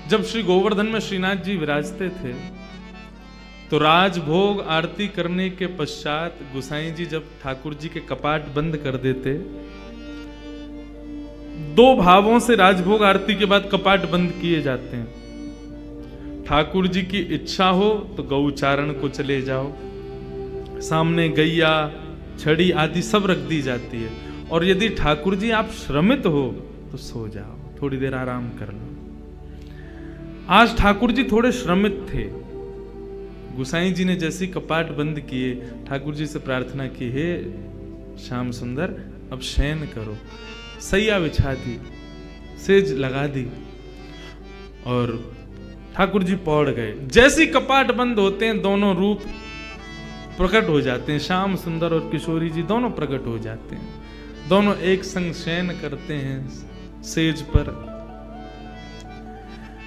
जब श्री गोवर्धन में श्रीनाथ जी विराजते थे तो राजभोग आरती करने के पश्चात गोसाई जी जब ठाकुर जी के कपाट बंद कर देते, दो भावों से राजभोग आरती के बाद कपाट बंद किए जाते हैं। ठाकुर जी की इच्छा हो तो गौचारण को चले जाओ, सामने गैया छड़ी आदि सब रख दी जाती है, और यदि ठाकुर जी आप श्रमित हो तो सो जाओ, थोड़ी देर आराम कर लो। आज ठाकुर जी थोड़े श्रमित थे। गोसाई जी ने जैसे कपाट बंद किए, ठाकुर जी से प्रार्थना की, हे श्याम सुंदर अब शयन करो। सैया बिछा दी, सेज लगा दी और ठाकुर जी पौड़ गए। जैसे कपाट बंद होते हैं दोनों रूप प्रकट हो जाते हैं, श्याम सुंदर और किशोरी जी दोनों प्रकट हो जाते हैं। दोनों एक संग शयन करते हैं सेज पर।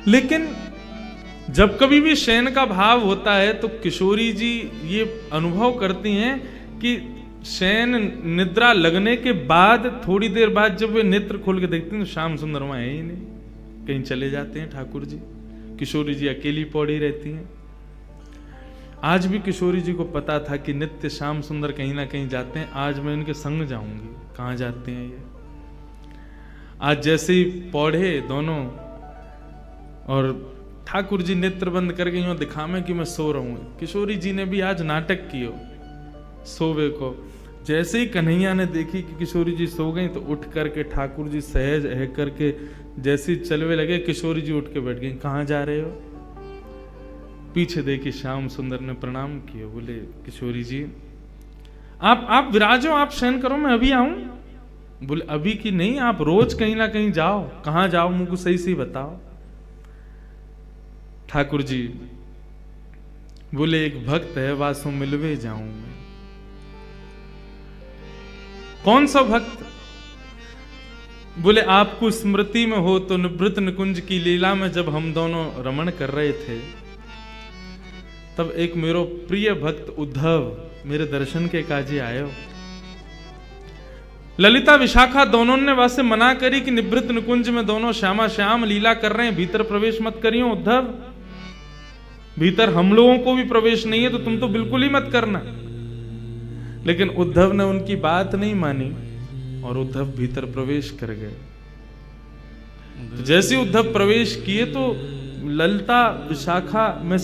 लेकिन जब कभी भी शयन का भाव होता है तो किशोरी जी ये अनुभव करती हैं कि शयन निद्रा लगने के बाद थोड़ी देर बाद जब वे नेत्र खोल के देखती हैं तो श्याम सुंदर वहां है ही नहीं, कहीं चले जाते हैं ठाकुर जी। किशोरी जी अकेली पौड़ी रहती हैं। आज भी किशोरी जी को पता था कि नित्य श्याम सुंदर कहीं ना कहीं जाते हैं, आज मैं इनके संग जाऊंगी, कहां जाते हैं ये। आज जैसे ही पौढ़े दोनों और ठाकुर जी नेत्र बंद करके यूं दिखावे कि मैं सो रहा हूं। किशोरी जी ने भी आज नाटक कियो सोवे को। जैसे ही कन्हैया ने देखी कि किशोरी जी सो गई तो उठ करके ठाकुर जी सहज है करके जैसे चलवे लगे, किशोरी जी उठ के बैठ गई। कहां जा रहे हो? पीछे देखी श्याम सुंदर ने प्रणाम किए, बोले किशोरी जी आप विराजो, आप शयन करो, मैं अभी आऊं। बोले अभी की नहीं, आप रोज कहीं ना कहीं जाओ। कहां जाओ मुझको सही सही बताओ। ठाकुर जी बोले एक भक्त है वासों मिलवे जाऊं मैं। कौन सा भक्त? बोले आपको स्मृति में हो तो निवृत्त निकुंज की लीला में जब हम दोनों रमण कर रहे थे तब एक मेरो प्रिय भक्त उद्धव मेरे दर्शन के काजे आयो। ललिता विशाखा दोनों ने वासे मना करी कि निवृत्त निकुंज में दोनों श्यामा श्याम लीला कर रहे हैं, भीतर प्रवेश मत करियो उद्धव, भीतर हम लोगों को भी प्रवेश नहीं है तो तुम तो बिल्कुल ही मत करना। लेकिन उद्धव ने उनकी बात नहीं मानी और उद्धव भीतर प्रवेश कर गए। तो जैसे उद्धव प्रवेश किए तो ललिता विशाखा में